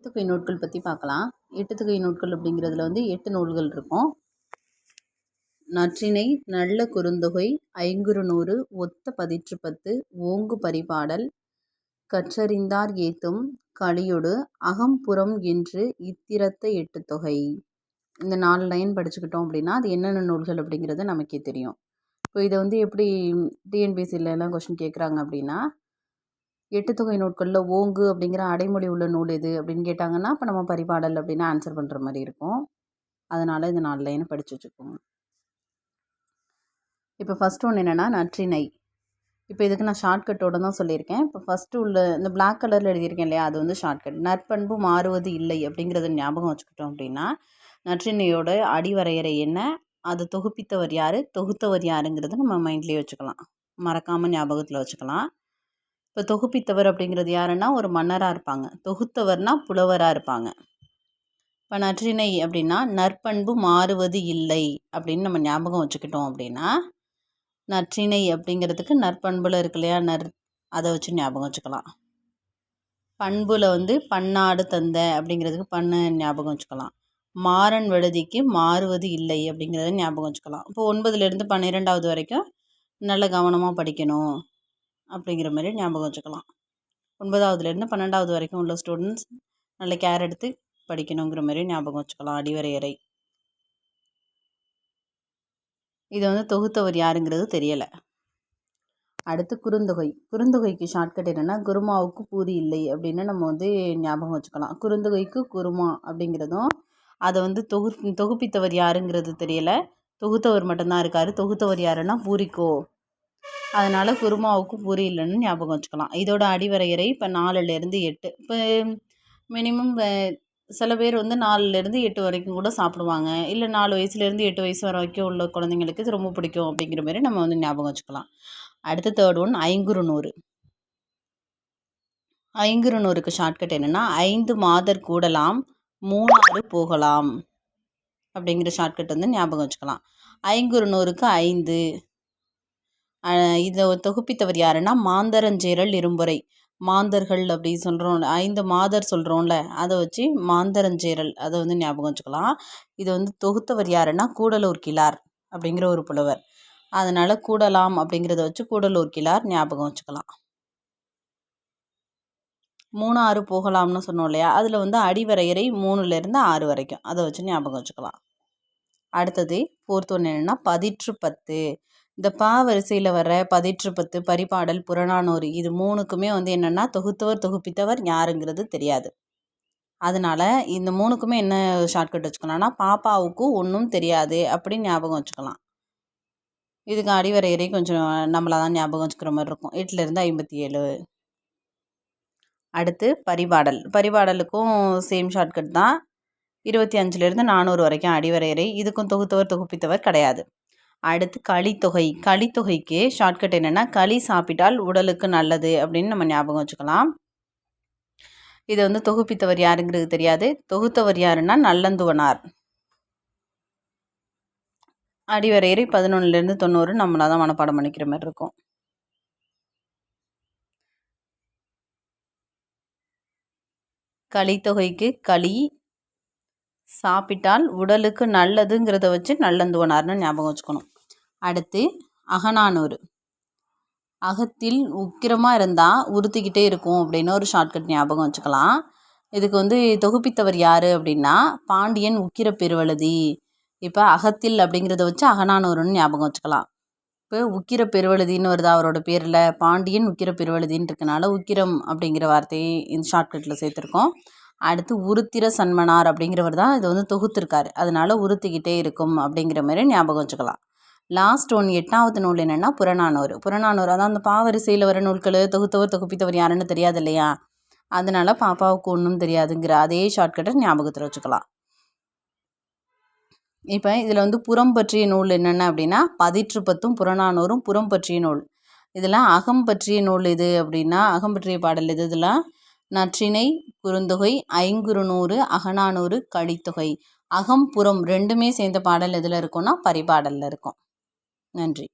எட்டுத்தொகை நூல்கள் பற்றி பார்க்கலாம். எட்டுத்தொகை நூல்கள் அப்படிங்கிறதுல 8 நூல்கள் இருக்கும். நற்றிணை, நல்ல குறுந்தொகை, ஐங்குறுநூறு, ஒத்த பதிற்று 10, ஓங்கு பரிபாடல், கற்றறிந்தார் ஏத்தும், கலியொடு, அகம்புறம் என்று இத்திரத்த எட்டுத்தொகை. இந்த 4 லைன் படிச்சுக்கிட்டோம் அப்படின்னா அது என்னென்ன நூல்கள் அப்படிங்கிறது நமக்கே தெரியும். இப்போ இதை எப்படி டிஎன்பிஎஸ்சிலலாம் கொஸ்டின் கேட்குறாங்க அப்படின்னா, எட்டுத்தொகை நூல்களில் ஓங்கு அப்படிங்கிற அடைமொழி உள்ள நூல் எது அப்படின்னு கேட்டாங்கன்னா இப்போ நம்ம பரிபாடல் அப்படின்னு ஆன்சர் பண்ணுற மாதிரி இருக்கும். அதனால் இந்த 4 லைனை படித்து வச்சுக்கோங்க. இப்போ ஃபஸ்ட் ஒன்று என்னென்னா நற்றிணை. இப்போ இதுக்கு நான் ஷார்ட்கட்டோடு தான் சொல்லியிருக்கேன். இப்போ ஃபஸ்ட்டு உள்ள இந்த பிளாக் கலரில் எழுதியிருக்கேன் இல்லையா, அது ஷார்ட்கட். நற்பண்பு மாறுவது இல்லை அப்படிங்கிறத ஞாபகம் வச்சுக்கிட்டோம் அப்படின்னா நற்றிணையோட அடிவரையறை என்ன, அதை தொகுப்பித்தவர் யார், தொகுத்தவர் யாருங்கிறத நம்ம மைண்ட்லேயே வச்சுக்கலாம், மறக்காமல் ஞாபகத்தில் வச்சுக்கலாம். இப்போ தொகுப்பித்தவர் அப்படிங்கிறது யாருன்னா ஒரு மன்னராக இருப்பாங்க. தொகுத்தவர்னா புலவராக இருப்பாங்க. இப்போ நற்றிணை அப்படின்னா நற்பண்பு மாறுவது இல்லை அப்படின்னு நம்ம ஞாபகம் வச்சுக்கிட்டோம் அப்படின்னா நற்றிணை அப்படிங்கிறதுக்கு நற்பண்புல இருக்கு இல்லையா, அதை வச்சு ஞாபகம் வச்சுக்கலாம். பண்புல பன்னாடு தந்த அப்படிங்கிறதுக்கு பண்ணு ஞாபகம் வச்சுக்கலாம். மாறன் விடுதிக்கு மாறுவது இல்லை அப்படிங்கிறத ஞாபகம் வச்சுக்கலாம். இப்போ 9லேருந்து 12வது வரைக்கும் நல்ல கவனமாக படிக்கணும் அப்படிங்கிற மாதிரி ஞாபகம் வச்சுக்கலாம். 9வதுலேருந்து 12வது வரைக்கும் உள்ள ஸ்டூடெண்ட்ஸ் நல்ல கேர் எடுத்து படிக்கணுங்கிற மாதிரி ஞாபகம் வச்சுக்கலாம் அடிவரையறை. இதை தொகுத்தவர் யாருங்கிறது தெரியலை. அடுத்து குறுந்தொகை. குறுந்தொகைக்கு ஷார்ட்கட் என்னென்னா குருமாவுக்கு பூரி இல்லை அப்படின்னு நம்ம ஞாபகம் வச்சுக்கலாம். குறுந்தொகைக்கு குருமா அப்படிங்கிறதும் அதை தொகுப்பித்தவர் யாருங்கிறது தெரியலை, தொகுத்தவர் மட்டும்தான் இருக்கார். தொகுத்தவர் யாருன்னா பூரிக்கோ, அதனால் குருமாவுக்கு பூரி இல்லைன்னு ஞாபகம் வச்சுக்கலாம். இதோட அடிவரையறை இப்போ 4லேருந்து 8. இப்போ மினிமம் சில பேர் 4லேருந்து 8 வரைக்கும் கூட சாப்பிடுவாங்க. இல்லை 4 வயசுலேருந்து 8 வயசு வரைக்கும் உள்ள குழந்தைங்களுக்கு இது ரொம்ப பிடிக்கும் அப்படிங்கிற மாதிரி நம்ம ஞாபகம் வச்சுக்கலாம். அடுத்து தேர்ட் ஒன் ஐங்குறுநூறு. ஐங்குறுநூறுக்கு ஷார்ட்கட் என்னென்னா 5 மாதர் கூடலாம், 3 போகலாம் அப்படிங்கிற ஷார்ட்கட் ஞாபகம் வச்சுக்கலாம். ஐங்குறுநூறுக்கு 5. இதை தொகுப்பித்தவர் யாருன்னா மாந்தரஞ்சேரல் இரும்புரை. மாந்தர்கள் அப்படி சொல்கிறோம், 5 மாதர் சொல்கிறோம்ல, அதை வச்சு மாந்தரஞ்சேரல் அதை ஞாபகம் வச்சுக்கலாம். இதை தொகுத்தவர் யாருன்னா கூடலூர் கிழார் அப்படிங்கிற ஒரு புலவர். அதனால் கூடலாம் அப்படிங்கிறத வச்சு கூடலூர் கிழார் ஞாபகம் வச்சுக்கலாம். 3 போகலாம்னு சொன்னோம் இல்லையா, அதில் அடிவரையறை 3லேருந்து 6 வரைக்கும், அதை வச்சு ஞாபகம் வச்சுக்கலாம். அடுத்தது 4th ஒன்று என்னென்னா பதிற்று 10. இந்த பா வரிசையில் வர பதிற்று 10, பரிபாடல், புறநானூறு இது 3க்குமே என்னென்னா தொகுத்தவர் தொகுப்பித்தவர் யாருங்கிறது தெரியாது. அதனால் இந்த 3க்குமே என்ன ஷார்ட்கட் வச்சுக்கலாம்னா பாப்பாவுக்கு ஒன்றும் தெரியாது அப்படின்னு ஞாபகம் வச்சுக்கலாம். இதுக்கு அடிவரையறை கொஞ்சம் நம்மளாக தான் ஞாபகம் வச்சுக்கிற மாதிரி இருக்கும். 8லேருந்து 57. அடுத்து பரிபாடல். பரிபாடலுக்கும் சேம் ஷார்ட்கட் தான். 25லேருந்து 400 வரைக்கும் அடிவரையறை. இதுக்கும் தொகுத்தவர் தொகுப்பித்தவர் கிடையாது. அடுத்து கலித்தொகை. கலித்தொகைக்கு ஷார்ட்கட் என்னென்னா களி சாப்பிட்டால் உடலுக்கு நல்லது அப்படின்னு நம்ம ஞாபகம் வச்சுக்கலாம். இதை தொகுப்பித்தவர் யாருங்கிறது தெரியாது. தொகுத்தவர் யாருன்னா நல்லந்துவனார். அடிவரையறை 11லேருந்து 90 நம்மளாக தான் மனப்பாடம் பண்ணிக்கிற மாதிரி இருக்கும். கலித்தொகைக்கு களி சாப்பிட்டால் உடலுக்கு நல்லதுங்கிறத வச்சு நல்லந்துவனார்னு ஞாபகம் வச்சுக்கணும். அடுத்து அகநானூறு. அகத்தில் உக்கிரமாக இருந்தால் உறுத்திக்கிட்டே இருக்கும் அப்படின்னு ஒரு ஷார்ட்கட் ஞாபகம் வச்சுக்கலாம். இதுக்கு தொகுப்பித்தவர் யார் அப்படின்னா பாண்டியன் உக்கிர பெருவழுதி. இப்போ அகத்தில் அப்படிங்கிறத வச்சு அகநானூறுன்னு ஞாபகம் வச்சுக்கலாம். இப்போ உக்கிர பெருவழுதின்னு வருதா அவரோட பேரில், பாண்டியன் உக்கிர பெருவழுதின்னு இருக்கனால உக்கிரம் அப்படிங்கிற வார்த்தையை இந்த ஷார்ட்கட்டில் சேர்த்துருக்கோம். அடுத்து உருத்திர சன்மனார் அப்படிங்கிறவர் தான் இதை தொகுத்திருக்காரு, அதனால உறுத்திக்கிட்டே இருக்கும் அப்படிங்கிற மாதிரி ஞாபகம் வச்சுக்கலாம். லாஸ்ட் ஒன் 8வது நூல் என்னென்னா புறநானூறு. புறநானூறு அதான் அந்த பாவரிசையில் வர நூல்கள் தொகுத்தவர் தொகுப்பித்தவர் யாருன்னு தெரியாது இல்லையா, அதனால பாப்பாவுக்கு ஒன்றும் தெரியாதுங்கிற அதே ஷார்ட்கட்டை ஞாபகத்தில் வச்சுக்கலாம். இப்போ இதில் புறம் பற்றிய நூல் என்னென்ன அப்படின்னா பதிற்று 10 புறநானூறும் புறம் பற்றிய நூல். இதில் அகம் பற்றிய நூல் எது அப்படின்னா அகம் பற்றிய பாடல் எது, இதெல்லாம் நற்றிணை, குறுந்தொகை, ஐங்குறுநூறு, அகநானூறு, கலித்தொகை. அகம் புறம் ரெண்டுமே சேர்ந்த பாடல் எதில் இருக்கும்னா பரிபாடலில் இருக்கும். நன்றி.